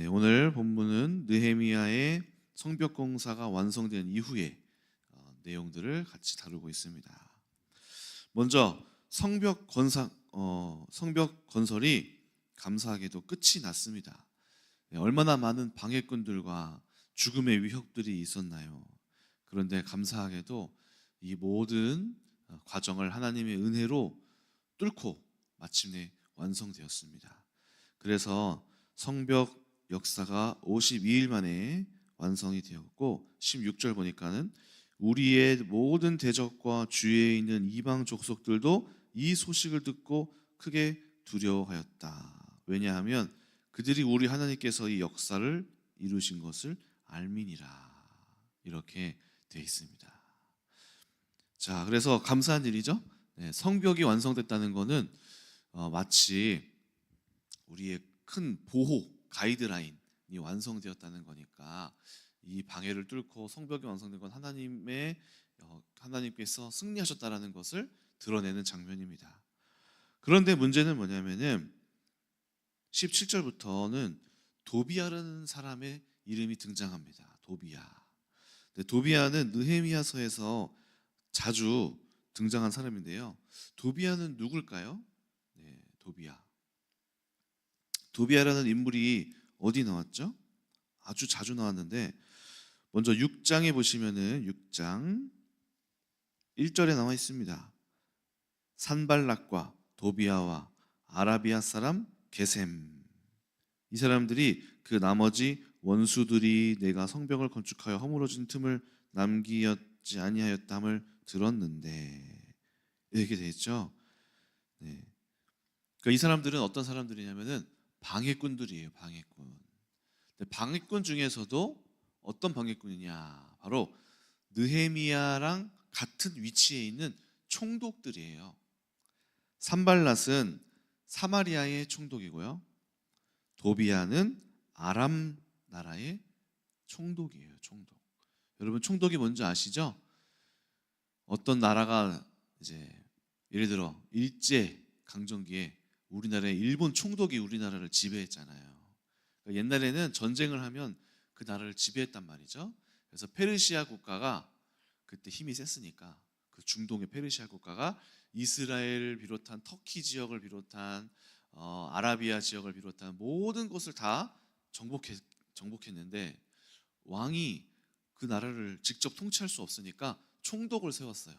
네, 오늘 본문은 느헤미야의 성벽 공사가 완성된 이후의 내용들을 같이 다루고 있습니다. 먼저 성벽 건설이 감사하게도 끝이 났습니다. 네, 얼마나 많은 방해꾼들과 죽음의 위협들이 있었나요? 그런데 감사하게도 이 모든 과정을 하나님의 은혜로 뚫고 마침내 완성되었습니다. 그래서 성벽 역사가 52일 만에 완성이 되었고 16절 보니까는 우리의 모든 대적과 주위에 있는 이방 족속들도 이 소식을 듣고 크게 두려워하였다. 왜냐하면 그들이 우리 하나님께서 이 역사를 이루신 것을 알미니라. 이렇게 되어 있습니다. 자, 그래서 감사한 일이죠. 네, 성벽이 완성됐다는 것은 마치 우리의 큰 보호 가이드라인이 완성되었다는 거니까 이 방해를 뚫고 성벽이 완성된 건 하나님께서 승리하셨다라는 것을 드러내는 장면입니다. 그런데 문제는 뭐냐면은 17절부터는 도비아라는 사람의 이름이 등장합니다. 도비아. 도비아는 느헤미야서에서 자주 등장한 사람인데요. 도비아는 누굴까요? 네, 도비아라는 인물이 어디 나왔죠? 아주 자주 나왔는데 먼저 6장에 보시면은 6장 1절에 나와 있습니다. 산발락과 도비아와 아라비아 사람 게셈, 이 사람들이 그 나머지 원수들이 내가 성벽을 건축하여 허물어진 틈을 남기었지 아니하였담을 들었는데, 이렇게 돼 있죠. 네. 그러니까 이 사람들은 어떤 사람들이냐면은 방해꾼들이에요. 방해꾼 중에서도 어떤 방해꾼이냐, 바로 느헤미야랑 같은 위치에 있는 총독들이에요. 산발랏은 사마리아의 총독이고요, 도비아는 아람 나라의 총독이에요. 여러분, 총독이 뭔지 아시죠? 어떤 나라가 이제 예를 들어 일제 강점기에 우리나라의 일본 총독이 우리나라를 지배했잖아요. 그러니까 옛날에는 전쟁을 하면 그 나라를 지배했단 말이죠. 그래서 페르시아 국가가 그때 힘이 셌으니까 그 중동의 페르시아 국가가 이스라엘을 비롯한 터키 지역을 비롯한 아라비아 지역을 비롯한 모든 곳을 다 정복했는데 왕이 그 나라를 직접 통치할 수 없으니까 총독을 세웠어요.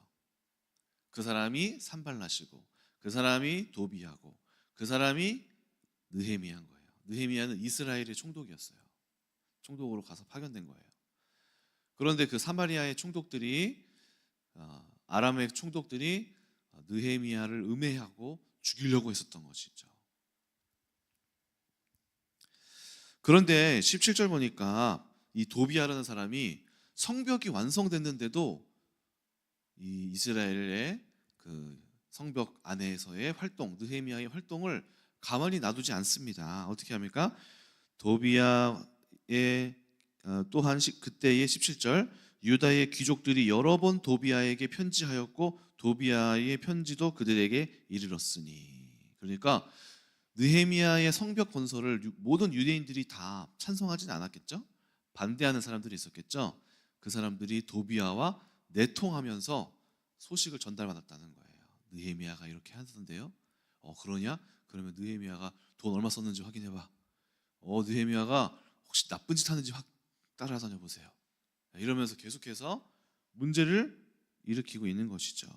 그 사람이 산발랏이고 그 사람이 도비아고 그 사람이 느헤미야인 거예요. 느헤미야는 이스라엘의 총독이었어요. 총독으로 가서 파견된 거예요. 그런데 그 사마리아의 총독들이 아람의 총독들이 느헤미야를 음해하고 죽이려고 했었던 것이죠. 그런데 17절 보니까 이 도비아라는 사람이 성벽이 완성됐는데도 이 이스라엘의 그 성벽 안에서의 활동, 느헤미야의 활동을 가만히 놔두지 않습니다. 어떻게 합니까? 도비아의 또한 그때의 17절, 유다의 귀족들이 여러 번 도비아에게 편지하였고 도비아의 편지도 그들에게 이르렀으니. 그러니까 느헤미야의 성벽 건설을 모든 유대인들이 다 찬성하지는 않았겠죠? 반대하는 사람들이 있었겠죠? 그 사람들이 도비아와 내통하면서 소식을 전달받았다는 거예요. 느헤미야가 이렇게 하던데요. 그러냐? 그러면 느헤미야가 돈 얼마 썼는지 확인해봐. 느헤미야가 혹시 나쁜 짓 하는지 따라다녀 보세요. 이러면서 계속해서 문제를 일으키고 있는 것이죠.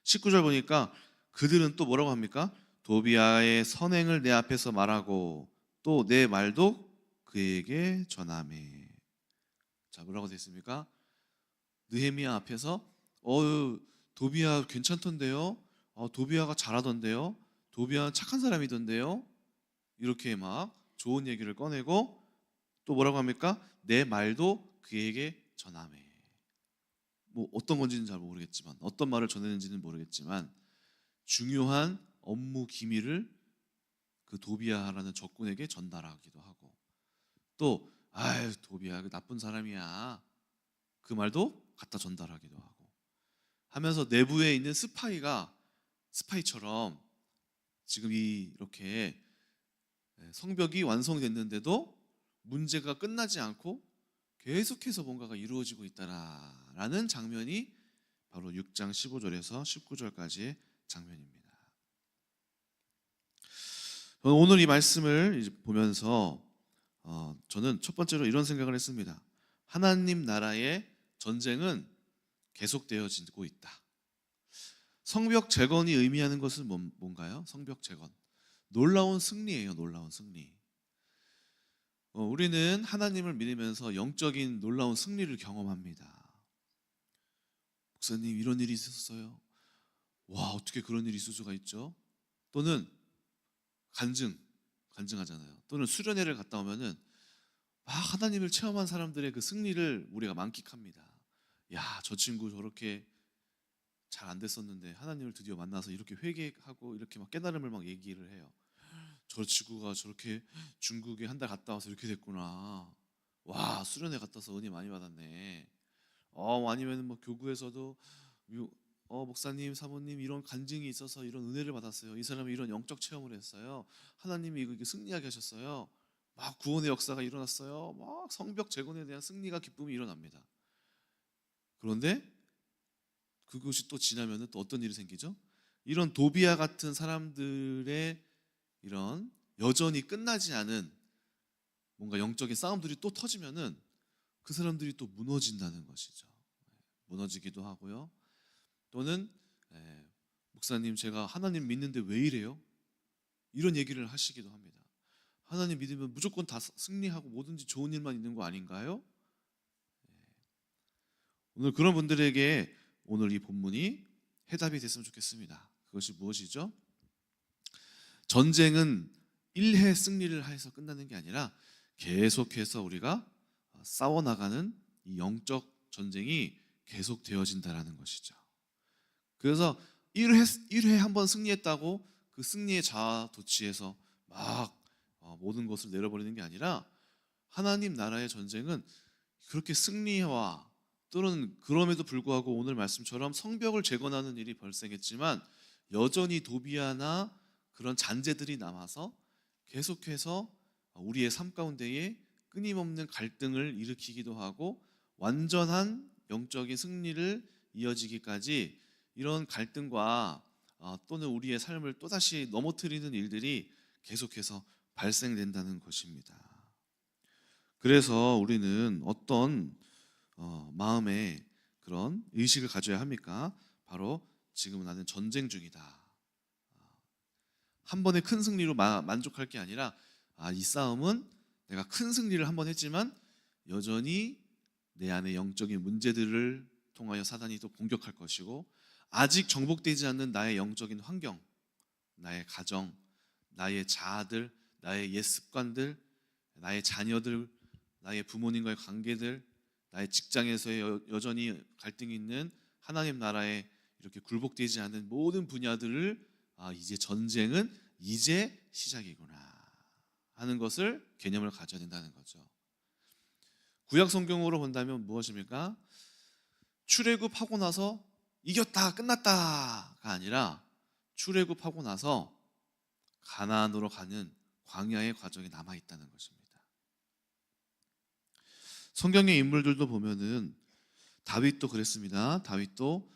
19절 보니까 그들은 또 뭐라고 합니까? 도비아의 선행을 내 앞에서 말하고 또 내 말도 그에게 전하매. 자, 뭐라고 되어 있습니까? 느헤미야 앞에서 도비아 괜찮던데요? 도비아가 잘하던데요? 도비아 착한 사람이던데요? 이렇게 막 좋은 얘기를 꺼내고 또 뭐라고 합니까? 내 말도 그에게 전하매. 뭐 어떤 건지는 잘 모르겠지만, 어떤 말을 전했는지는 모르겠지만 중요한 업무 기밀을 그 도비아라는 적군에게 전달하기도 하고, 또 도비아 그 나쁜 사람이야, 그 말도 갖다 전달하기도 하고 하면서 내부에 있는 스파이처럼 지금 이렇게 성벽이 완성됐는데도 문제가 끝나지 않고 계속해서 뭔가가 이루어지고 있다라는 장면이 바로 6장 15절에서 19절까지의 장면입니다. 오늘 이 말씀을 보면서 저는 첫 번째로 이런 생각을 했습니다. 하나님 나라의 전쟁은 계속되어지고 있다. 성벽 재건이 의미하는 것은 뭔가요? 성벽 재건. 놀라운 승리예요. 놀라운 승리. 우리는 하나님을 믿으면서 영적인 놀라운 승리를 경험합니다. 목사님, 이런 일이 있었어요. 와, 어떻게 그런 일이 있을 수가 있죠? 또는 간증하잖아요. 또는 수련회를 갔다 오면은 하나님을 체험한 사람들의 그 승리를 우리가 만끽합니다. 야, 저 친구 저렇게 잘 안 됐었는데 하나님을 드디어 만나서 이렇게 회개하고 이렇게 막 깨달음을 막 얘기를 해요. 저 친구가 저렇게 중국에 한 달 갔다 와서 이렇게 됐구나. 와, 수련회 갔다 와서 은혜 많이 받았네. 아니면 뭐 교구에서도 목사님, 사모님 이런 간증이 있어서 이런 은혜를 받았어요. 이 사람이 이런 영적 체험을 했어요. 하나님이 이거 승리하게 하셨어요. 막 구원의 역사가 일어났어요. 막 성벽 재건에 대한 승리가 기쁨이 일어납니다. 그런데 그것이 또 지나면은 또 어떤 일이 생기죠? 이런 도비아 같은 사람들의 이런 여전히 끝나지 않은 뭔가 영적인 싸움들이 또 터지면은 그 사람들이 또 무너진다는 것이죠. 무너지기도 하고요. 또는 목사님, 제가 하나님 믿는데 왜 이래요? 이런 얘기를 하시기도 합니다. 하나님 믿으면 무조건 다 승리하고 뭐든지 좋은 일만 있는 거 아닌가요? 오늘 그런 분들에게 오늘 이 본문이 해답이 됐으면 좋겠습니다. 그것이 무엇이죠? 전쟁은 1회 승리를 해서 끝나는 게 아니라 계속해서 우리가 싸워나가는 이 영적 전쟁이 계속되어진다는 것이죠. 그래서 1회 한번 승리했다고 그 승리의 자아도취해서 막 모든 것을 내려버리는 게 아니라 하나님 나라의 전쟁은 그렇게 승리와 또는 그럼에도 불구하고 오늘 말씀처럼 성벽을 재건하는 일이 발생했지만 여전히 도비아나 그런 잔재들이 남아서 계속해서 우리의 삶 가운데에 끊임없는 갈등을 일으키기도 하고 완전한 영적인 승리를 이어지기까지 이런 갈등과 또는 우리의 삶을 또다시 넘어뜨리는 일들이 계속해서 발생된다는 것입니다. 그래서 우리는 어떤 마음의 그런 의식을 가져야 합니까? 바로 지금 나는 전쟁 중이다. 한 번의 큰 승리로 만족할 게 아니라 이 싸움은 내가 큰 승리를 한 번 했지만 여전히 내 안에 영적인 문제들을 통하여 사단이 또 공격할 것이고 아직 정복되지 않는 나의 영적인 환경, 나의 가정, 나의 자아들, 나의 옛 습관들, 나의 자녀들, 나의 부모님과의 관계들, 나의 직장에서의 여전히 갈등이 있는 하나님 나라에 이렇게 굴복되지 않는 모든 분야들을 이제 전쟁은 이제 시작이구나 하는 것을 개념을 가져야 된다는 거죠. 구약 성경으로 본다면 무엇입니까? 출애굽하고 나서 이겼다 끝났다가 아니라 출애굽하고 나서 가나안으로 가는 광야의 과정이 남아 있다는 것입니다. 성경의 인물들도 보면은 다윗도 그랬습니다. 다윗도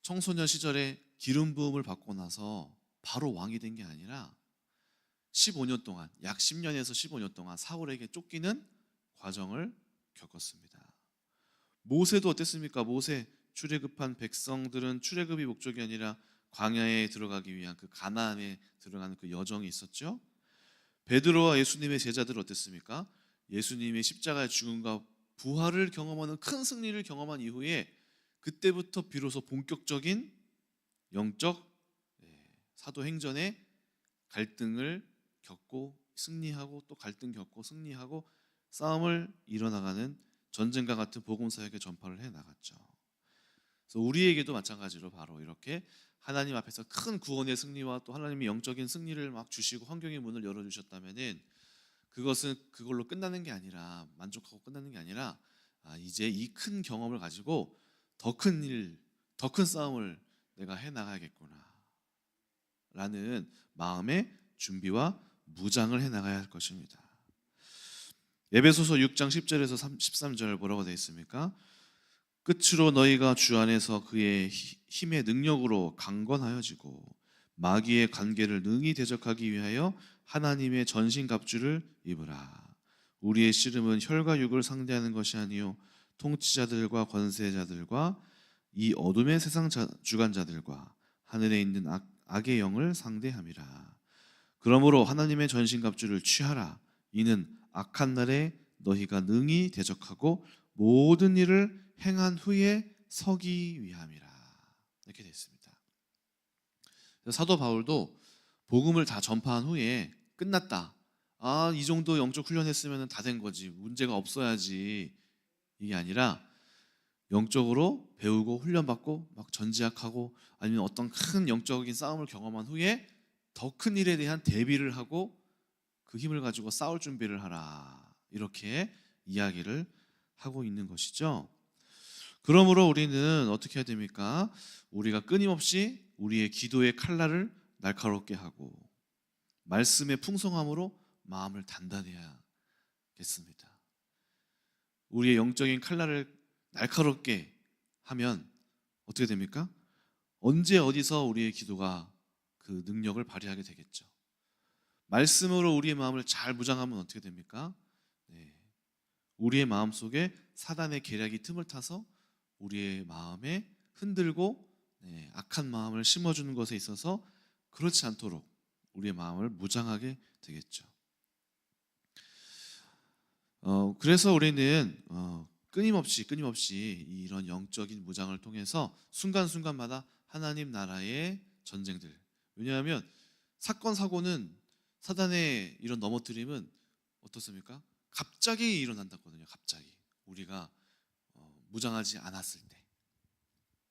청소년 시절에 기름 부음을 받고 나서 바로 왕이 된 게 아니라 15년 동안, 약 10년에서 15년 동안 사울에게 쫓기는 과정을 겪었습니다. 모세도 어땠습니까? 모세 출애굽한 백성들은 출애굽이 목적이 아니라 광야에 들어가기 위한 그 가나안에 들어가는 그 여정이 있었죠. 베드로와 예수님의 제자들 어땠습니까? 예수님의 십자가의 죽음과 부활을 경험하는 큰 승리를 경험한 이후에 그때부터 비로소 본격적인 영적 사도행전의 갈등을 겪고 승리하고 또 갈등 겪고 승리하고 싸움을 이뤄나가는 전쟁과 같은 복음 사역의 전파를 해 나갔죠. 그래서 우리에게도 마찬가지로 바로 이렇게 하나님 앞에서 큰 구원의 승리와 또 하나님이 영적인 승리를 막 주시고 환경의 문을 열어 주셨다면은 그것은 그걸로 끝나는 게 아니라 만족하고 끝나는 게 아니라 이제 이 큰 경험을 가지고 더 큰 일, 더 큰 싸움을 내가 해 나가야겠구나 라는 마음의 준비와 무장을 해 나가야 할 것입니다. 에베소서 6장 10절에서 13절 뭐라고 되어 있습니까? 끝으로 너희가 주 안에서 그의 힘의 능력으로 강건하여지고 마귀의 관계를 능히 대적하기 위하여 하나님의 전신갑주를 입으라. 우리의 씨름은 혈과 육을 상대하는 것이 아니요 통치자들과 권세자들과 이 어둠의 세상 주관자들과 하늘에 있는 악의 영을 상대함이라. 그러므로 하나님의 전신갑주를 취하라. 이는 악한 날에 너희가 능히 대적하고 모든 일을 행한 후에 서기 위함이라. 이렇게 되어 있습니다. 사도 바울도 복음을 다 전파한 후에 끝났다. 이 정도 영적 훈련했으면 다 된 거지. 문제가 없어야지. 이게 아니라 영적으로 배우고 훈련받고 막 전지학하고 아니면 어떤 큰 영적인 싸움을 경험한 후에 더 큰 일에 대한 대비를 하고 그 힘을 가지고 싸울 준비를 하라. 이렇게 이야기를 하고 있는 것이죠. 그러므로 우리는 어떻게 해야 됩니까? 우리가 끊임없이 우리의 기도의 칼날을 날카롭게 하고 말씀의 풍성함으로 마음을 단단해야겠습니다. 우리의 영적인 칼날을 날카롭게 하면 어떻게 됩니까? 언제 어디서 우리의 기도가 그 능력을 발휘하게 되겠죠. 말씀으로 우리의 마음을 잘 무장하면 어떻게 됩니까? 우리의 마음 속에 사단의 계략이 틈을 타서 우리의 마음에 흔들고 악한 마음을 심어주는 것에 있어서 그렇지 않도록 우리의 마음을 무장하게 되겠죠. 그래서 우리는 끊임없이 이런 영적인 무장을 통해서 순간순간마다 하나님 나라의 전쟁들, 왜냐하면 사건 사고는 사단의 이런 넘어뜨림은 어떻습니까? 갑자기 일어난다거든요. 갑자기 우리가 무장하지 않았을 때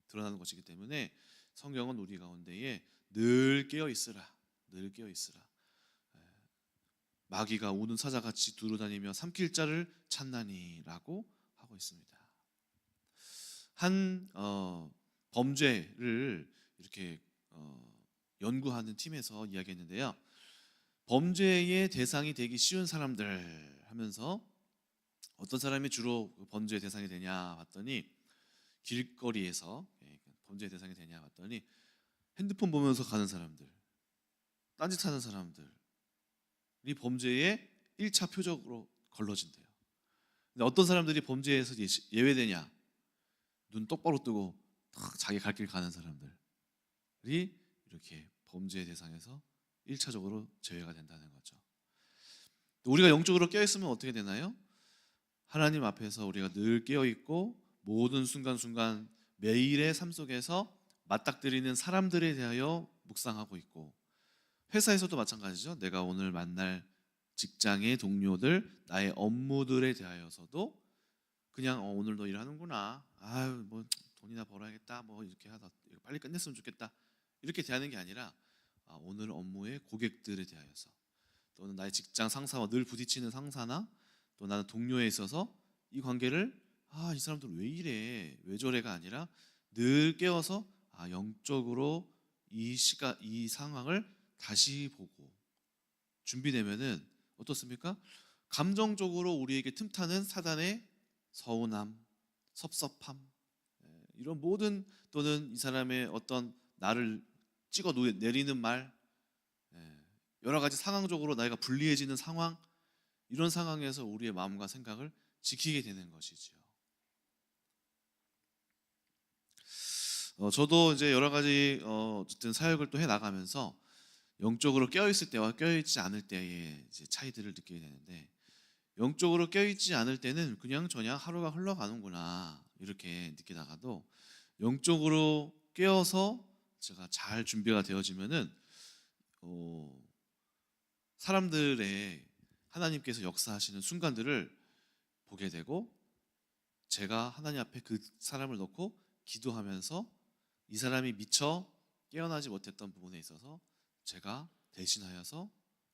드러나는 것이기 때문에 성경은 우리 가운데에 늘 깨어 있으라, 늘 깨어 있으라. 마귀가 우는 사자같이 두루다니며 삼킬 자를 찾나니라고 하고 있습니다. 한 범죄를 이렇게 연구하는 팀에서 이야기했는데요. 범죄의 대상이 되기 쉬운 사람들 하면서 어떤 사람이 주로 범죄의 대상이 되냐 봤더니 길거리에서 범죄의 대상이 되냐 봤더니 핸드폰 보면서 가는 사람들, 딴짓하는 사람들이 범죄의 1차 표적으로 걸러진대요. 근데 어떤 사람들이 범죄에서 예외되냐? 눈 똑바로 뜨고 자기 갈 길 가는 사람들이 이렇게 범죄의 대상에서 1차적으로 제외가 된다는 거죠. 우리가 영적으로 깨어있으면 어떻게 되나요? 하나님 앞에서 우리가 늘 깨어있고 모든 순간순간 매일의 삶 속에서 맞닥뜨리는 사람들에 대하여 묵상하고 있고, 회사에서도 마찬가지죠. 내가 오늘 만날 직장의 동료들, 나의 업무들에 대하여서도 그냥 오늘 너 일하는구나, 아유 뭐 돈이나 벌어야겠다, 뭐 이렇게 하다 빨리 끝냈으면 좋겠다, 이렇게 대하는 게 아니라 오늘 업무의 고객들에 대하여서, 또는 나의 직장 상사와 늘 부딪히는 상사나 또 나는 동료에 있어서 이 관계를 이 사람들 왜 이래 왜 저래가 아니라 늘 깨어서 영적으로 이 상황을 다시 보고 준비되면은 어떻습니까? 감정적으로 우리에게 틈타는 사단의 서운함, 섭섭함, 이런 모든, 또는 이 사람의 어떤 나를 찍어 내리는 말, 여러 가지 상황적으로 나이가 불리해지는 상황, 이런 상황에서 우리의 마음과 생각을 지키게 되는 것이지요. 저도 이제 여러 가지 어쨌든 사역을 또 해 나가면서 영적으로 깨어 있을 때와 깨어 있지 않을 때의 이제 차이들을 느끼게 되는데, 영적으로 깨어 있지 않을 때는 그냥 저냥 하루가 흘러가는구나 이렇게 느끼다가도, 영적으로 깨어서 제가 잘 준비가 되어지면은 사람들의 하나님께서 역사하시는 순간들을 보게 되고, 제가 하나님 앞에 그 사람을 놓고 기도하면서 이 사람이 미처 깨어나지 못했던 부분에 있어서 제가 대신하여서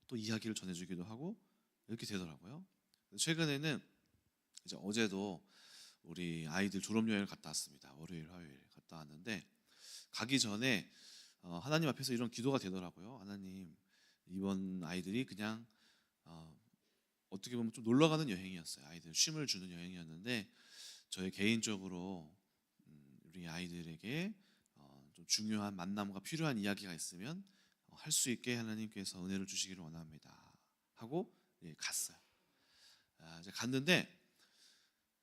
또 이야기를 전해주기도 하고 이렇게 되더라고요. 최근에는 이제 어제도 우리 아이들 졸업여행을 갔다 왔습니다. 월요일, 화요일 갔다 왔는데, 가기 전에 하나님 앞에서 이런 기도가 되더라고요. 하나님, 이번 아이들이 그냥 어떻게 보면 좀 놀러 가는 여행이었어요. 아이들 쉼을 주는 여행이었는데 저희 개인적으로 우리 아이들에게 좀 중요한 만남과 필요한 이야기가 있으면 할 수 있게 하나님께서 은혜를 주시기를 원합니다 하고 갔어요. 이제 갔는데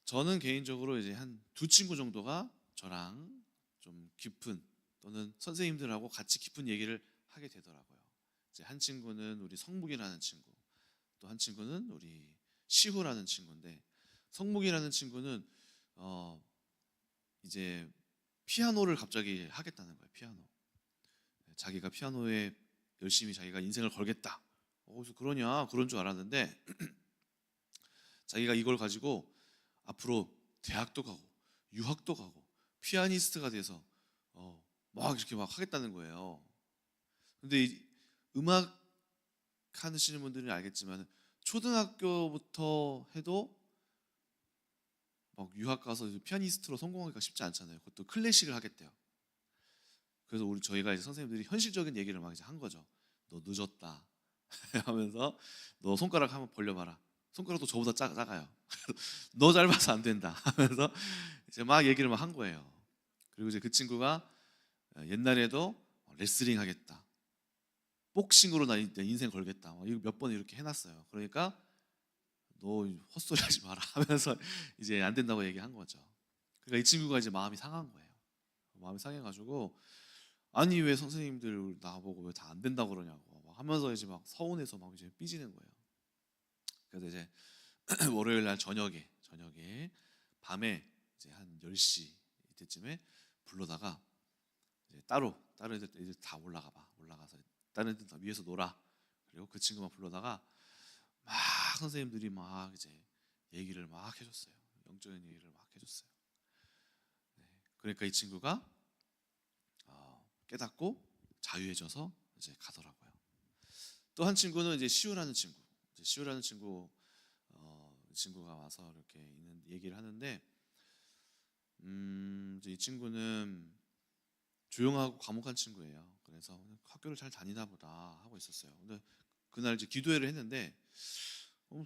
저는 개인적으로 이제 한 두 친구 정도가 저랑 좀 깊은 또는 선생님들하고 같이 깊은 얘기를 하게 되더라고요. 이제 한 친구는 우리 성묵이라는 친구, 또 한 친구는 우리 시후라는 친구인데 성묵이라는 친구는 이제 피아노를 갑자기 하겠다는 거예요. 피아노. 자기가 피아노에 열심히 자기가 인생을 걸겠다. 어디서 그러냐 그런 줄 알았는데 자기가 이걸 가지고 앞으로 대학도 가고 유학도 가고 피아니스트가 돼서 막 이렇게 막 하겠다는 거예요. 근데 이 음악 하시는 분들은 알겠지만 초등학교부터 해도 막 유학 가서 피아니스트로 성공하기가 쉽지 않잖아요. 그것도 클래식을 하겠대요. 그래서 저희가 이제 선생님들이 현실적인 얘기를 막 이제 한 거죠. 너 늦었다 하면서 너 손가락 한번 벌려봐라. 손가락도 저보다 작아요. 너 짧아서 안 된다 하면서 이제 막 얘기를 막 한 거예요. 그리고 이제 그 친구가 옛날에도 레슬링 하겠다, 복싱으로 나 인생 걸겠다, 이거 몇 번 이렇게 해놨어요. 그러니까 너 헛소리 하지 마라 하면서 이제 안 된다고 얘기한 거죠. 그러니까 이 친구가 이제 마음이 상한 거예요. 마음이 상해가지고 아니 왜 선생님들 나보고 왜 다 안 된다고 그러냐고 막 하면서 이제 막 서운해서 막 이제 삐지는 거예요. 그래서 이제 월요일 날 저녁에 밤에 이제 한 10시 이때쯤에 불러다가 이제 따로 다른 애들 다 올라가서 다른 애들 다 위에서 놀아. 그리고 그 친구만 불러다가 막 선생님들이 막 이제 얘기를 막 해줬어요. 영적인 얘기를 막 해줬어요. 네. 그러니까 이 친구가 깨닫고 자유해져서 이제 가더라고요. 또 한 친구는 이제 시우라는 친구, 이 친구가 와서 이렇게 있는 얘기를 하는데, 이제 이 친구는 조용하고 과묵한 친구예요. 그래서 학교를 잘 다니나 보다 하고 있었어요. 근데 그날 이제 기도회를 했는데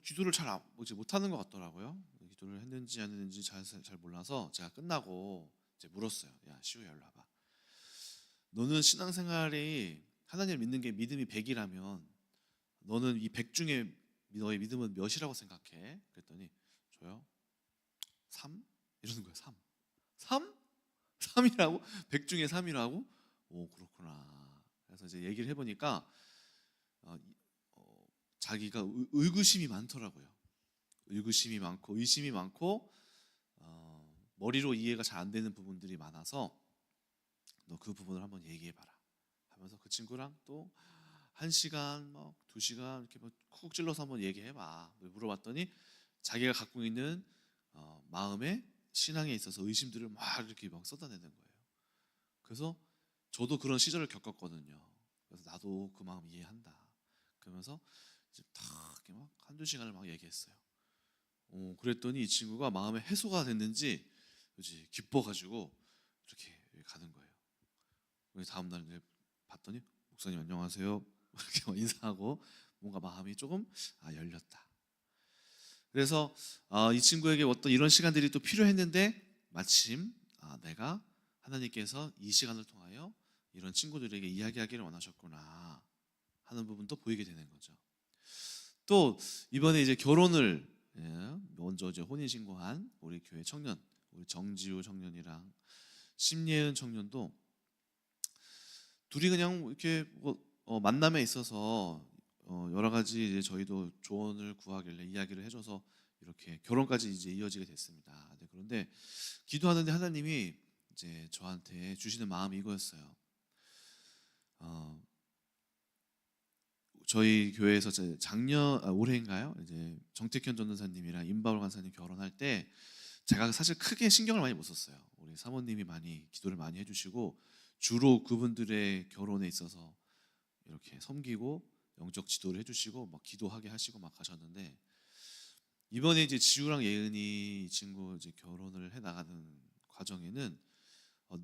기도를 잘 못하는 것 같더라고요. 기도를 했는지 안 했는지 잘 몰라서 제가 끝나고 이제 물었어요. 야 시우야 일로 와봐. 너는 신앙생활이 하나님을 믿는 게 믿음이 100이라면 너는 이 100 중에 너의 믿음은 몇이라고 생각해? 그랬더니 저요? 3? 이러는 거예요. 3? 3? 3이라고? 100 중에 3이라고? 오 그렇구나. 그래서 이제 얘기를 해보니까 자기가 의구심이 많더라고요. 의구심이 많고 의심이 많고 머리로 이해가 잘 안 되는 부분들이 많아서 너 그 부분을 한번 얘기해봐라 하면서 그 친구랑 또 1시간 뭐 2시간 이렇게 뭐 쿡 찔러서 한번 얘기해봐 물어봤더니 자기가 갖고 있는 마음에 신앙에 있어서 의심들을 막 이렇게 막 쏟아내는 거예요. 그래서 저도 그런 시절을 겪었거든요. 그래서 나도 그 마음 이해한다 그러면서 이제 탁 이렇게 막 1~2시간을 막 얘기했어요. 그랬더니 이 친구가 마음에 해소가 됐는지 이제 기뻐가지고 이렇게 가는 거예요. 다음날 이제 봤더니 목사님 안녕하세요 이렇게 막 인사하고 뭔가 마음이 조금 열렸다. 그래서 이 친구에게 어떤 이런 시간들이 또 필요했는데 마침 내가 하나님께서 이 시간을 통하여 이런 친구들에게 이야기하기를 원하셨구나 하는 부분도 보이게 되는 거죠. 또 이번에 이제 결혼을 먼저 이제 혼인 신고한 우리 교회 청년, 우리 정지우 청년이랑 심예은 청년도 둘이 그냥 이렇게 만남에 있어서 여러 가지 이제 저희도 조언을 구하길래 이야기를 해줘서 이렇게 결혼까지 이제 이어지게 됐습니다. 네, 그런데 기도하는데 하나님이 이제 저한테 주시는 마음이 이거였어요. 저희 교회에서 올해인가요? 이제 정택현 전도사님이랑 임바울 간사님 결혼할 때 제가 사실 크게 신경을 많이 못 썼어요. 우리 사모님이 많이 기도를 많이 해주시고 주로 그분들의 결혼에 있어서 이렇게 섬기고 영적 지도를 해주시고 막 기도하게 하시고 막 하셨는데 이번에 이제 지우랑 예은이 이 친구 이제 결혼을 해 나가는 과정에는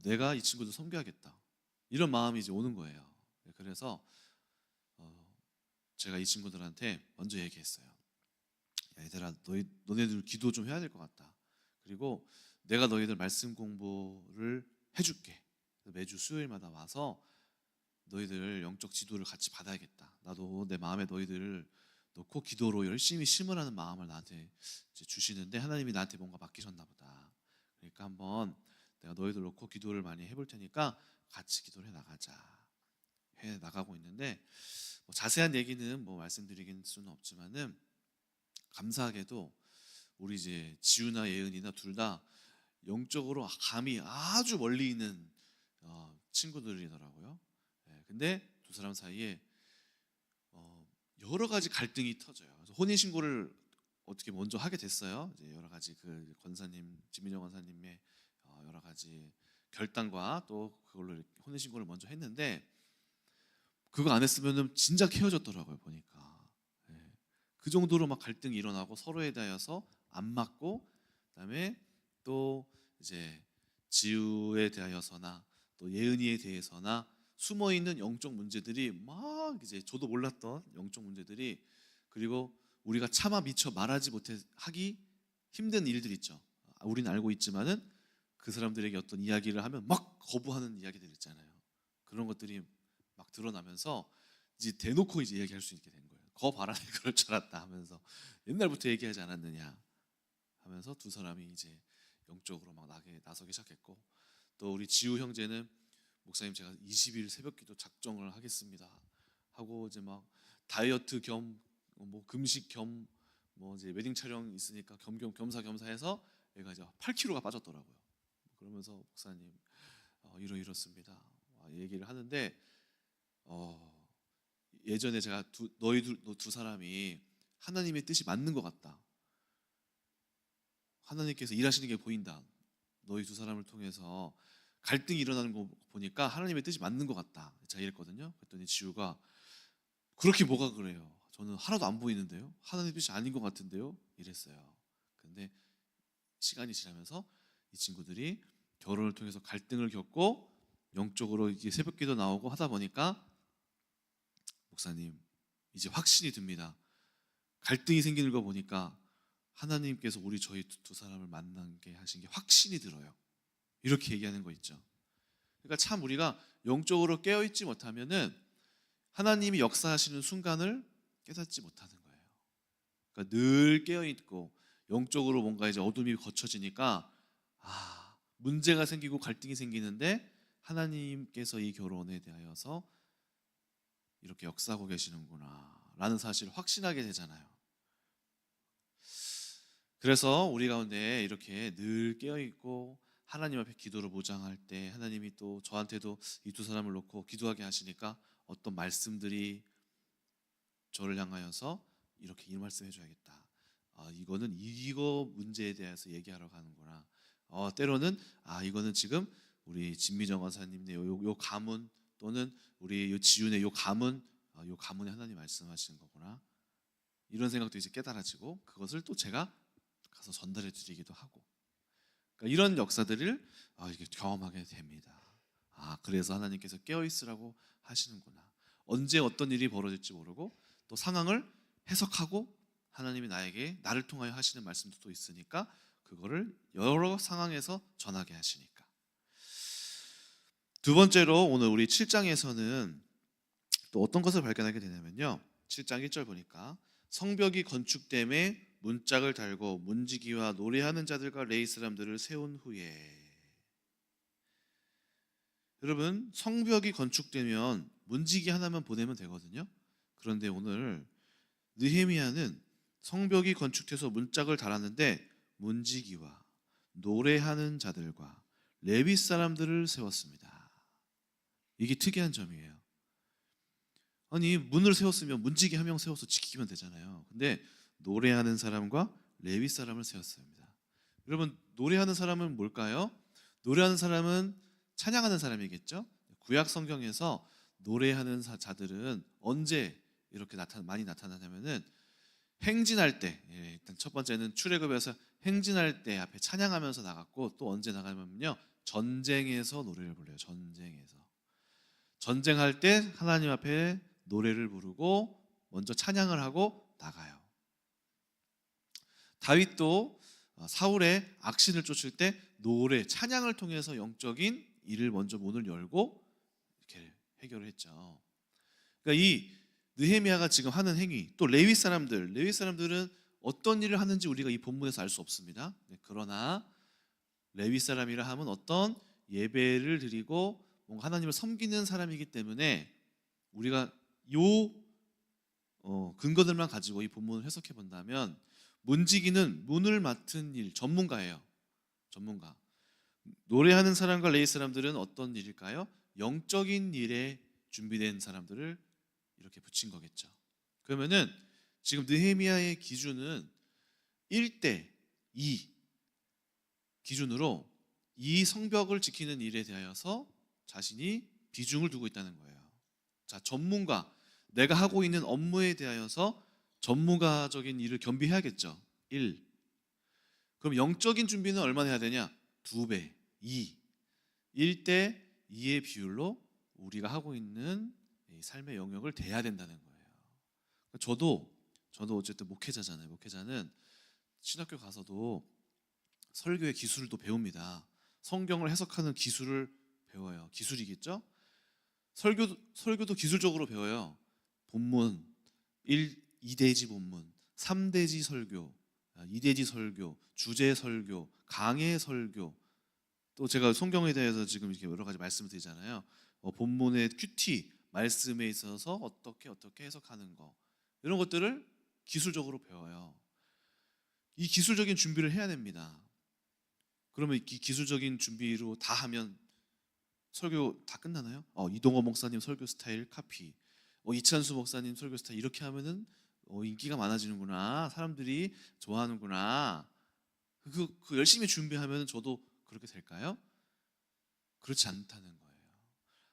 내가 이 친구도 섬겨야겠다 이런 마음이 이제 오는 거예요. 그래서 제가 이 친구들한테 먼저 얘기했어요. 얘들아 너네들 기도 좀 해야 될 것 같다. 그리고 내가 너희들 말씀 공부를 해줄게. 매주 수요일마다 와서 너희들 영적 지도를 같이 받아야겠다. 나도 내 마음에 너희들을 놓고 기도로 열심히 심으라는 마음을 나한테 이제 주시는데 하나님이 나한테 뭔가 맡기셨나 보다. 그러니까 한번 내가 너희들 놓고 기도를 많이 해볼 테니까 같이 기도를 해 나가자. 해 나가고 있는데 뭐 자세한 얘기는 뭐 말씀드리긴 수는 없지만은 감사하게도 우리 이제 지우나 예은이나 둘 다 영적으로 감이 아주 멀리 있는 친구들이더라고요. 근데 두 사람 사이에 여러 가지 갈등이 터져요. 그래서 혼인 신고를 어떻게 먼저 하게 됐어요. 이제 여러 가지 그 권사님 진민정 권사님의 여러 가지 결단과 또 그걸로 혼인 신고를 먼저 했는데 그거 안 했으면은 진작 헤어졌더라고요 보니까. 그 정도로 막 갈등이 일어나고 서로에 대해서 안 맞고 그다음에 또 이제 지우에 대하여서나 또 예은이에 대해서나 숨어 있는 영적 문제들이 막 이제 저도 몰랐던 영적 문제들이 그리고 우리가 차마 미처 말하지 못해 하기 힘든 일들 있죠. 우리는 알고 있지만은 그 사람들에게 어떤 이야기를 하면 막 거부하는 이야기들 있잖아요. 그런 것들이 막 드러나면서 이제 대놓고 이제 얘기할 수 있게 된 거예요. 거 봐라 그럴 줄 알았다 하면서 옛날부터 얘기하지 않았느냐 하면서 두 사람이 이제 영적으로 막 나서기 시작했고 또 우리 지우 형제는 목사님 제가 20일 새벽기도 작정을 하겠습니다 하고 이제 막 다이어트 겸 뭐 금식 겸 뭐 이제 웨딩 촬영 있으니까 겸사겸사해서 얘가 이제 8kg가 빠졌더라고요. 그러면서 목사님 이렇습니다 얘기를 하는데 예전에 제가 너희 두 사람이 하나님의 뜻이 맞는 것 같다. 하나님께서 일하시는 게 보인다. 너희 두 사람을 통해서 갈등이 일어나는 거 보니까 하나님의 뜻이 맞는 것 같다. 제가 이랬거든요. 그랬더니 지우가 그렇게 뭐가 그래요? 저는 하나도 안 보이는데요. 하나님의 뜻이 아닌 것 같은데요. 이랬어요. 근데 시간이 지나면서 이 친구들이 결혼을 통해서 갈등을 겪고 영적으로 이게 새벽기도 나오고 하다 보니까 목사님 이제 확신이 듭니다. 갈등이 생기는 거 보니까 하나님께서 저희 두 사람을 만나게 하신 게 확신이 들어요. 이렇게 얘기하는 거 있죠. 그러니까 참 우리가 영적으로 깨어있지 못하면은 하나님이 역사하시는 순간을 깨닫지 못하는 거예요. 그러니까 늘 깨어있고 영적으로 뭔가 이제 어둠이 거쳐지니까 문제가 생기고 갈등이 생기는데 하나님께서 이 결혼에 대하여서 이렇게 역사하고 계시는구나 라는 사실을 확신하게 되잖아요. 그래서 우리 가운데 이렇게 늘 깨어있고 하나님 앞에 기도를 모장할 때 하나님이 또 저한테도 이 두 사람을 놓고 기도하게 하시니까 어떤 말씀들이 저를 향하여서 이렇게 이 말씀 해줘야겠다. 이거는 이거 문제에 대해서 얘기하러 가는구나. 때로는 이거는 지금 우리 진미정 원사님의 요 가문 또는 우리 요 지윤의 요 가문에 하나님 말씀하시는 거구나. 이런 생각도 이제 깨달아지고 그것을 또 제가 가서 전달해 드리기도 하고 그러니까 이런 역사들을 이렇게 경험하게 됩니다. 그래서 하나님께서 깨어있으라고 하시는구나. 언제 어떤 일이 벌어질지 모르고 또 상황을 해석하고 하나님이 나를 통하여 하시는 말씀도 또 있으니까 그거를 여러 상황에서 전하게 하시니까. 두 번째로 오늘 우리 7장에서는 또 어떤 것을 발견하게 되냐면요. 7장 1절 보니까 성벽이 건축됨에 문짝을 달고 문지기와 노래하는 자들과 레위 사람들을 세운 후에 여러분 성벽이 건축되면 문지기 하나만 보내면 되거든요. 그런데 오늘 느헤미야는 성벽이 건축돼서 문짝을 달았는데 문지기와 노래하는 자들과 레위 사람들을 세웠습니다. 이게 특이한 점이에요. 아니 문을 세웠으면 문지기 한 명 세워서 지키면 되잖아요. 근데 노래하는 사람과 레위 사람을 세웠습니다. 여러분 노래하는 사람은 뭘까요? 노래하는 사람은 찬양하는 사람이겠죠. 구약 성경에서 노래하는 자들은 언제 이렇게 많이 나타나냐면은 행진할 때 일단 첫 번째는 출애굽에서 행진할 때 앞에 찬양하면서 나갔고 또 언제 나가면요 전쟁에서 노래를 불러요. 전쟁할 때 하나님 앞에 노래를 부르고 먼저 찬양을 하고 나가요. 다윗도 사울의 악신을 쫓을 때 노래, 찬양을 통해서 영적인 일을 먼저 문을 열고 이렇게 해결을 했죠. 그러니까 이 느헤미야가 지금 하는 행위, 또 레위 사람들은 어떤 일을 하는지 우리가 이 본문에서 알 수 없습니다. 그러나 레위 사람이라 하면 어떤 예배를 드리고 뭔가 하나님을 섬기는 사람이기 때문에 우리가 요 근거들만 가지고 이 본문을 해석해 본다면 문지기는 문을 맡은 일 전문가예요. 전문가. 노래하는 사람과 레위 사람들은 어떤 일일까요? 영적인 일에 준비된 사람들을 이렇게 붙인 거겠죠. 그러면은 지금 느헤미야의 기준은 1대 2 기준으로 이 성벽을 지키는 일에 대하여서 자신이 비중을 두고 있다는 거예요. 자, 전문가, 내가 하고 있는 업무에 대하여서 전문가적인 일을 겸비해야겠죠. 1. 그럼 영적인 준비는 얼마나 해야 되냐? 2배, 2. 1대 2의 비율로 우리가 하고 있는 이 삶의 영역을 대해야 된다는 거예요. 저도 어쨌든 목회자잖아요. 목회자는 신학교 가서도 설교의 기술도 배웁니다. 성경을 해석하는 기술을 배워요. 기술이겠죠? 설교도 기술적으로 배워요. 본문, 2대지 본문, 3대지 설교, 2대지 설교, 주제 설교, 강해 설교. 또 제가 성경에 대해서 지금 이렇게 여러 가지 말씀을 드리잖아요. 본문의 큐티, 말씀에 있어서 어떻게 해석하는 거. 이런 것들을 기술적으로 배워요. 이 기술적인 준비를 해야 됩니다. 그러면 이 기술적인 준비로 다 하면 설교 다 끝나나요? 이동호 목사님 설교 스타일 카피, 이찬수 목사님 설교 스타일 이렇게 하면은 인기가 많아지는구나, 사람들이 좋아하는구나. 그 열심히 준비하면 저도 그렇게 될까요? 그렇지 않다는 거예요.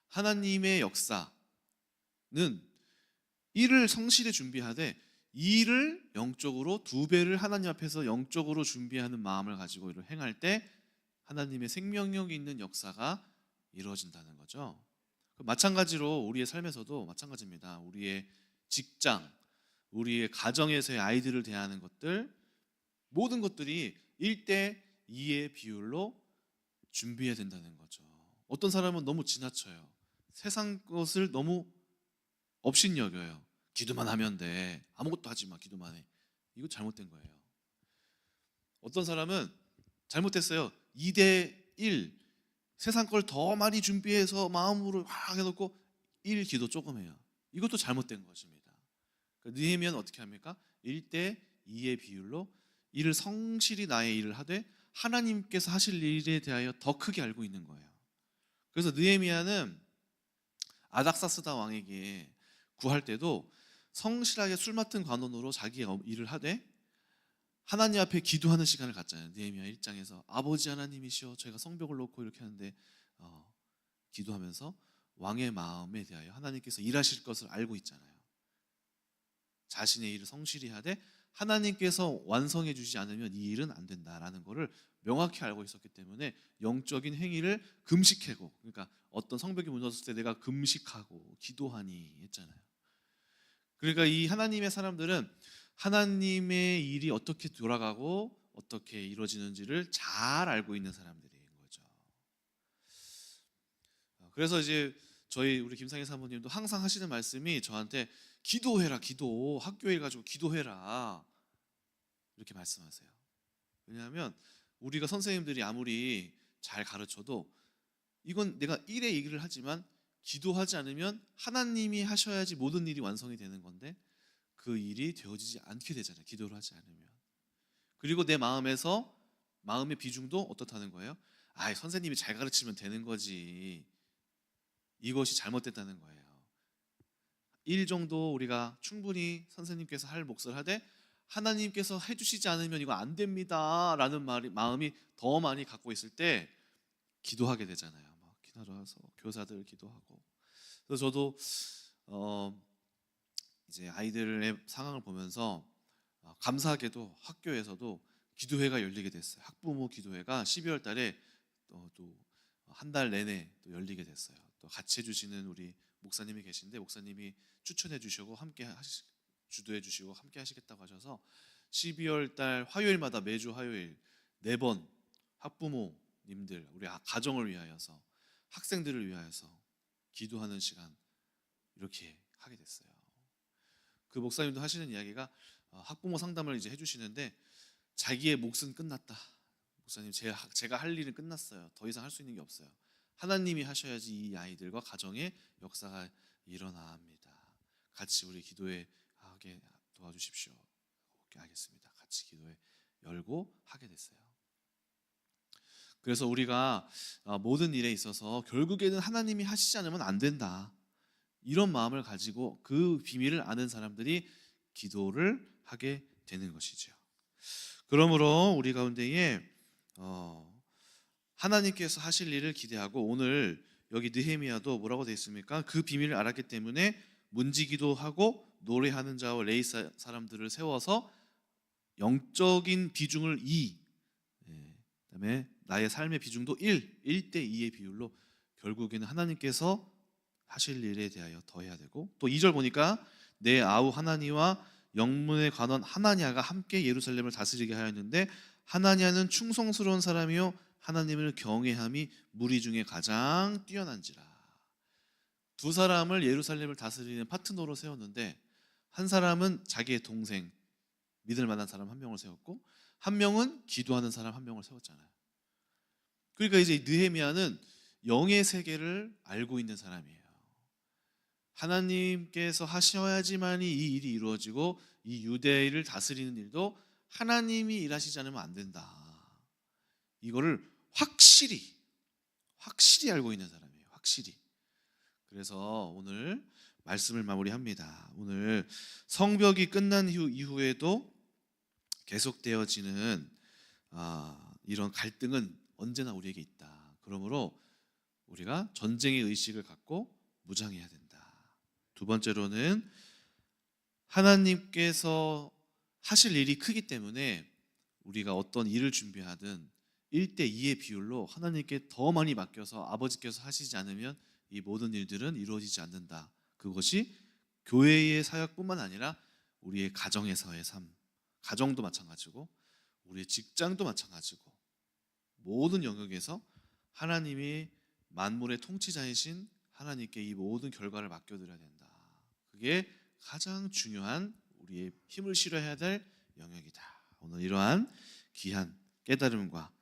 하나님의 역사는 일을 성실히 준비하되 이 일을 영적으로 2배를 하나님 앞에서 영적으로 준비하는 마음을 가지고 일을 행할 때 하나님의 생명력이 있는 역사가 이루어진다는 거죠. 마찬가지로 우리의 삶에서도 마찬가지입니다. 우리의 직장, 우리의 가정에서의 아이들을 대하는 것들, 모든 것들이 1대 2의 비율로 준비해야 된다는 거죠. 어떤 사람은 너무 지나쳐요. 세상 것을 너무 업신여겨요. 기도만 하면 돼. 아무것도 하지 마. 기도만 해. 이거 잘못된 거예요. 어떤 사람은 잘못됐어요. 2대 1. 세상 걸 더 많이 준비해서 마음으로 확 해놓고 1 기도 조금 해요. 이것도 잘못된 것입니다. 느헤미야는 어떻게 합니까? 1대 2의 비율로 일을 성실히 나의 일을 하되 하나님께서 하실 일에 대하여 더 크게 알고 있는 거예요. 그래서 느헤미야는 아닥사스다 왕에게 구할 때도 성실하게 술 맡은 관원으로 자기 일을 하되 하나님 앞에 기도하는 시간을 갖잖아요. 느헤미야 1장에서 아버지 하나님이시여 저희가 성벽을 놓고 이렇게 하는데 기도하면서 왕의 마음에 대하여 하나님께서 일하실 것을 알고 있잖아요. 자신의 일을 성실히 하되 하나님께서 완성해 주지 않으면 이 일은 안 된다라는 것을 명확히 알고 있었기 때문에 영적인 행위를 금식하고, 그러니까 어떤 성벽이 무너졌을 때 내가 금식하고 기도하니 했잖아요. 그러니까 이 하나님의 사람들은 하나님의 일이 어떻게 돌아가고 어떻게 이루어지는지를 잘 알고 있는 사람들인 거죠. 그래서 이제 우리 김상희 사모님도 항상 하시는 말씀이 저한테 기도해라, 기도. 학교에 가지고 기도해라. 이렇게 말씀하세요. 왜냐하면 우리가 선생님들이 아무리 잘 가르쳐도 이건 내가 1의 얘기를 하지만 기도하지 않으면 하나님이 하셔야지 모든 일이 완성이 되는 건데 그 일이 되어지지 않게 되잖아요. 기도를 하지 않으면. 그리고 내 마음의 비중도 어떻다는 거예요? 선생님이 잘 가르치면 되는 거지. 이것이 잘못됐다는 거예요. 1 정도 우리가 충분히 선생님께서 할 몫을 하되 하나님께서 해주시지 않으면 이거 안 됩니다 라는 마음이 더 많이 갖고 있을 때 기도하게 되잖아요. 막 기도하서 교사들 기도하고. 그래서 저도 이제 아이들의 상황을 보면서 감사하게도 학교에서도 기도회가 열리게 됐어요. 학부모 기도회가 12월 달에 또 한 달 내내 또 열리게 됐어요. 또 같이 해주시는 우리 목사님이 계신데 목사님이 추천해 주시고 함께 주도해 주시고 함께 하시겠다고 하셔서 12월 달 화요일마다 매주 화요일 4번 학부모님들, 우리 가정을 위하여서, 학생들을 위하여서 기도하는 시간 이렇게 하게 됐어요. 그 목사님도 하시는 이야기가 학부모 상담을 이제 해주시는데 자기의 몫은 끝났다. 목사님, 제가 할 일은 끝났어요. 더 이상 할 수 있는 게 없어요. 하나님이 하셔야지 이 아이들과 가정의 역사가 일어나 합니다. 같이 우리 기도에 하게 도와주십시오. 오케이, 알겠습니다. 같이 기도에 열고 하게 됐어요. 그래서 우리가 모든 일에 있어서 결국에는 하나님이 하시지 않으면 안 된다, 이런 마음을 가지고 그 비밀을 아는 사람들이 기도를 하게 되는 것이죠. 그러므로 우리 가운데에 하나님께서 하실 일을 기대하고, 오늘 여기 느헤미야도 뭐라고 되어 있습니까? 그 비밀을 알았기 때문에 문지기도 하고 노래하는 자와 레위 사람들을 세워서 영적인 비중을 2, 그다음에 나의 삶의 비중도 1대 2의 비율로 결국에는 하나님께서 하실 일에 대하여 더해야 되고, 또 2절 보니까 내 아우 하나니와 영문의 관원 하나냐가 함께 예루살렘을 다스리게 하였는데 하나냐는 충성스러운 사람이요 하나님을 경외함이 무리 중에 가장 뛰어난지라. 두 사람을 예루살렘을 다스리는 파트너로 세웠는데 한 사람은 자기의 동생, 믿을 만한 사람 한 명을 세웠고, 한 명은 기도하는 사람 한 명을 세웠잖아요. 그러니까 이제 느헤미야는 영의 세계를 알고 있는 사람이에요. 하나님께서 하셔야지만이 이 일이 이루어지고 이 유대를 다스리는 일도 하나님이 일하시지 않으면 안 된다, 이거를 확실히 알고 있는 사람이에요. 확실히. 그래서 오늘 말씀을 마무리합니다. 오늘 성벽이 끝난 이후에도 계속되어지는 이런 갈등은 언제나 우리에게 있다. 그러므로 우리가 전쟁의 의식을 갖고 무장해야 된다. 두 번째로는 하나님께서 하실 일이 크기 때문에 우리가 어떤 일을 준비하든 1대 2의 비율로 하나님께 더 많이 맡겨서 아버지께서 하시지 않으면 이 모든 일들은 이루어지지 않는다. 그것이 교회의 사역뿐만 아니라 우리의 가정에서의 삶, 가정도 마찬가지고 우리의 직장도 마찬가지고 모든 영역에서 하나님이 만물의 통치자이신 하나님께 이 모든 결과를 맡겨드려야 된다. 그게 가장 중요한 우리의 힘을 실어야 될 영역이다. 오늘 이러한 귀한 깨달음과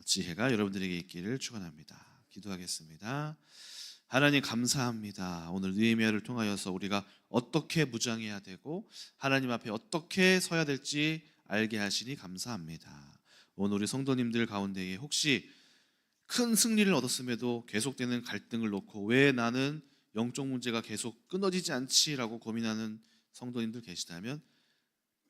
지혜가 여러분들에게 있기를 축원합니다. 기도하겠습니다. 하나님 감사합니다. 오늘 느헤미야를 통하여서 우리가 어떻게 무장해야 되고 하나님 앞에 어떻게 서야 될지 알게 하시니 감사합니다. 오늘 우리 성도님들 가운데에 혹시 큰 승리를 얻었음에도 계속되는 갈등을 놓고 왜 나는 영적 문제가 계속 끊어지지 않지라고 고민하는 성도님들 계시다면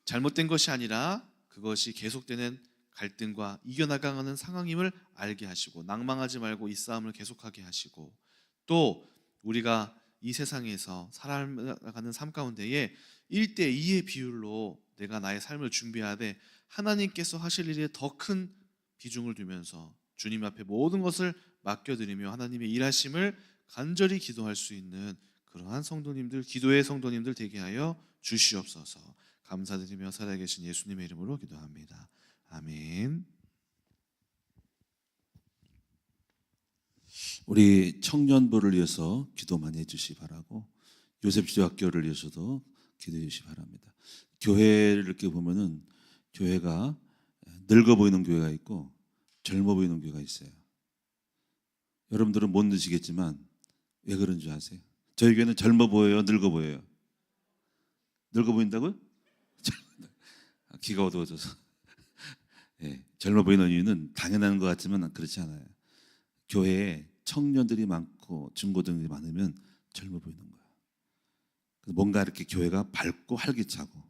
잘못된 것이 아니라 그것이 계속되는 갈등과 이겨나가는 상황임을 알게 하시고 낭망하지 말고 이 싸움을 계속하게 하시고, 또 우리가 이 세상에서 살아가는 삶 가운데에 1대 2의 비율로 내가 나의 삶을 준비하되 하나님께서 하실 일에 더 큰 비중을 두면서 주님 앞에 모든 것을 맡겨드리며 하나님의 일하심을 간절히 기도할 수 있는 그러한 성도님들, 기도의 성도님들 되게 하여 주시옵소서. 감사드리며 살아계신 예수님의 이름으로 기도합니다. 아멘. 우리 청년부를 위해서 기도 많이 해주시 바라고, 요셉지도학교를 위해서도 기도해 주시 바랍니다. 교회를 이렇게 보면은 교회가 늙어 보이는 교회가 있고 젊어 보이는 교회가 있어요. 여러분들은 못 느끼겠지만 왜 그런 줄 아세요? 저희 교회는 젊어 보여요, 늙어 보여요? 늙어 보인다고요? 귀가 어두워져서. 예, 젊어 보이는 이유는 당연한 것 같지만 그렇지 않아요. 교회에 청년들이 많고 중고등들이 많으면 젊어 보이는 거예요. 뭔가 이렇게 교회가 밝고 활기차고,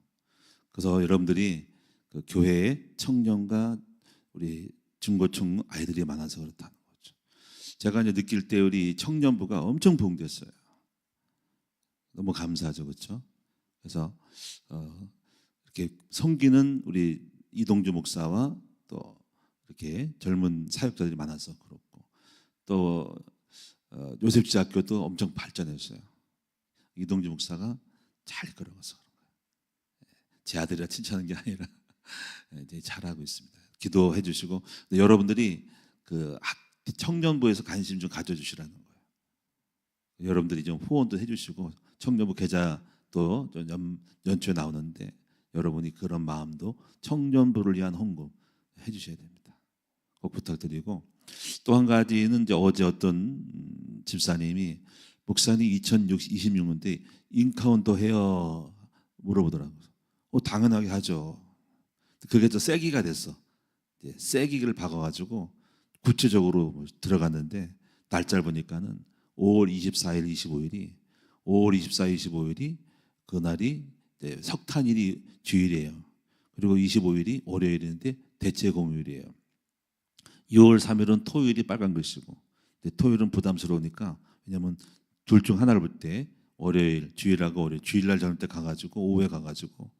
그래서 여러분들이 그 교회에 청년과 우리 중고층 아이들이 많아서 그렇다는 거죠. 제가 이제 느낄 때 우리 청년부가 엄청 부흥됐어요. 너무 감사하죠, 그렇죠? 그래서 이렇게 섬기는 우리 이동주 목사와 또 이렇게 젊은 사역자들이 많아서 그렇고, 또 요셉지학교도 엄청 발전했어요. 이동주 목사가 잘 걸어가서 그런 거예요. 제 아들이라 칭찬하는 게 아니라 이제 잘하고 있습니다. 기도해 주시고 여러분들이 그 청년부에서 관심 좀 가져주시라는 거예요. 여러분들이 좀 후원도 해주시고 청년부 계좌 또 연초에 나오는데 여러분이 그런 마음도 청년부를 위한 헌금 해주셔야 됩니다. 꼭 부탁드리고 또 한 가지는 이제 어제 어떤 집사님이 목사님 2026년대 인카운터 해요 물어보더라고요. 당연하게 하죠. 그게 또 세기가 됐어. 세기를 박아가지고 구체적으로 들어갔는데 날짜를 보니까는 5월 24일, 25일이 5월 24일, 25일이 그날이 석탄일이 주일이에요. 그리고 25일이 월요일인데 대체 공휴일이에요. 6월 3일은 토요일이 빨간 글씨고 토요일은 부담스러우니까 왜냐하면 둘 중 하나를 볼 때 월요일 주일하고 월요일 주일날 저녁 때 가가지고 오후에 가가지고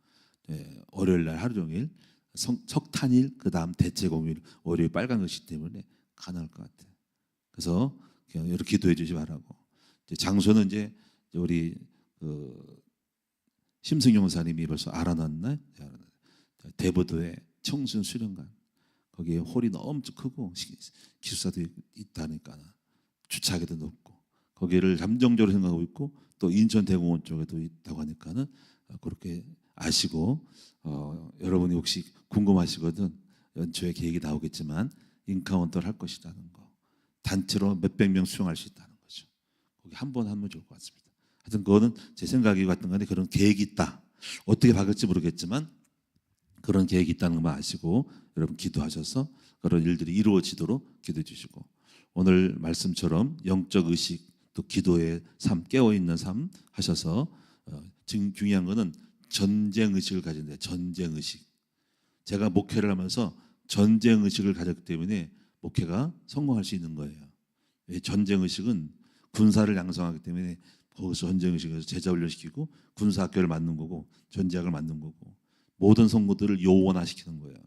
월요일날 하루 종일 석탄일 그 다음 대체 공휴일 월요일 빨간 글씨 때문에 가능할 것 같아요. 그래서 그냥 이렇게 기도해 주시 바라고. 장소는 이제 우리 심승용 목사님이 벌써 알아놨나? 대보도의 청순 수련관. 거기에 홀이 너무 크고 기숙사도 있다니까 주차하기도 높고 거기를 잠정적으로 생각하고 있고 또 인천 대공원 쪽에도 있다고 하니까는 그렇게 아시고 여러분이 혹시 궁금하시거든 연초에 계획이 나오겠지만 인카운터를 할 것이라는 거 단체로 몇백 명 수용할 수 있다는 거죠. 거기 한 번 하면 좋을 것 같습니다. 하여튼 그거는 제 생각이 같은 건데 그런 계획이 있다. 어떻게 박을지 모르겠지만 그런 계획이 있다는 것만 아시고 여러분 기도하셔서 그런 일들이 이루어지도록 기도해 주시고 오늘 말씀처럼 영적 의식 또 기도의 삶 깨어있는 삶 하셔서 지금 중요한 거는 전쟁 의식을 가진다. 전쟁 의식. 제가 목회를 하면서 전쟁 의식을 가졌기 때문에 목회가 성공할 수 있는 거예요. 전쟁 의식은 군사를 양성하기 때문에 거기서 전쟁 의식에서 제자 훈련시키고 군사 학교를 만든 거고 전제학을 만든 거고 모든 성도들을 요원화시키는 거예요.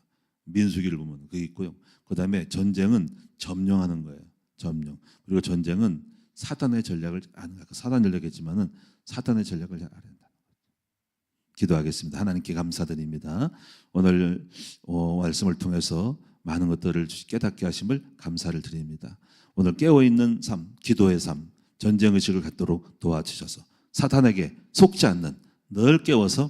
민수기를 보면 그게 있고요. 그다음에 전쟁은 점령하는 거예요. 점령. 그리고 전쟁은 사단의 전략을 아는 거예요. 사단 전략이지만은 사단의 전략을 잘 알아야 된다. 기도하겠습니다. 하나님께 감사드립니다. 오늘 말씀을 통해서 많은 것들을 깨닫게 하심을 감사를 드립니다. 오늘 깨어있는 삶, 기도의 삶, 전쟁 의식을 갖도록 도와주셔서 사탄에게 속지 않는 늘 깨워서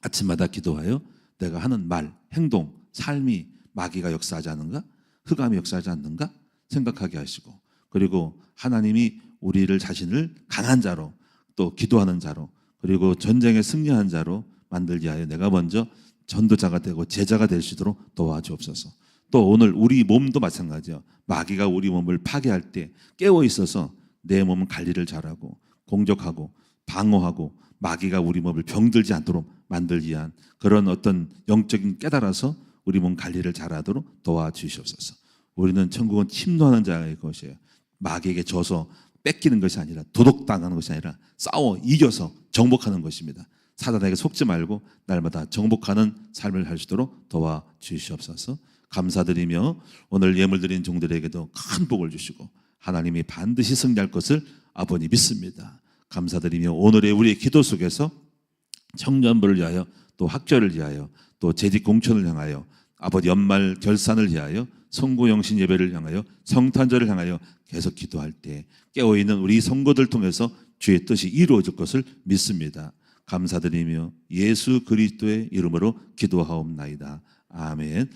아침마다 기도하여 내가 하는 말, 행동, 삶이 마귀가 역사하지 않는가? 흑암이 역사하지 않는가? 생각하게 하시고 그리고 하나님이 우리를 자신을 강한 자로 또 기도하는 자로 그리고 전쟁에 승리한 자로 만들기 위하여 내가 먼저 전도자가 되고 제자가 될 수 있도록 도와주옵소서. 또 오늘 우리 몸도 마찬가지예요. 마귀가 우리 몸을 파괴할 때 깨어 있어서 내 몸은 관리를 잘하고 공격하고 방어하고 마귀가 우리 몸을 병들지 않도록 만들기 위한 그런 어떤 영적인 깨달아서 우리 몸 관리를 잘하도록 도와주시옵소서. 우리는 천국은 침노하는 자의 것이에요. 마귀에게 져서 뺏기는 것이 아니라 도둑당하는 것이 아니라 싸워 이겨서 정복하는 것입니다. 사단에게 속지 말고 날마다 정복하는 삶을 할 수 있도록 도와주시옵소서. 감사드리며 오늘 예물 드린 종들에게도 큰 복을 주시고 하나님이 반드시 승리할 것을 아버지 믿습니다. 감사드리며 오늘의 우리의 기도 속에서 청년부를 위하여 또 학교를 위하여 또 재직 공천을 향하여 아버지 연말 결산을 위하여 성구영신 예배를 향하여 성탄절을 향하여 계속 기도할 때 깨어있는 우리 성도들 통해서 주의 뜻이 이루어질 것을 믿습니다. 감사드리며 예수 그리스도의 이름으로 기도하옵나이다. 아멘.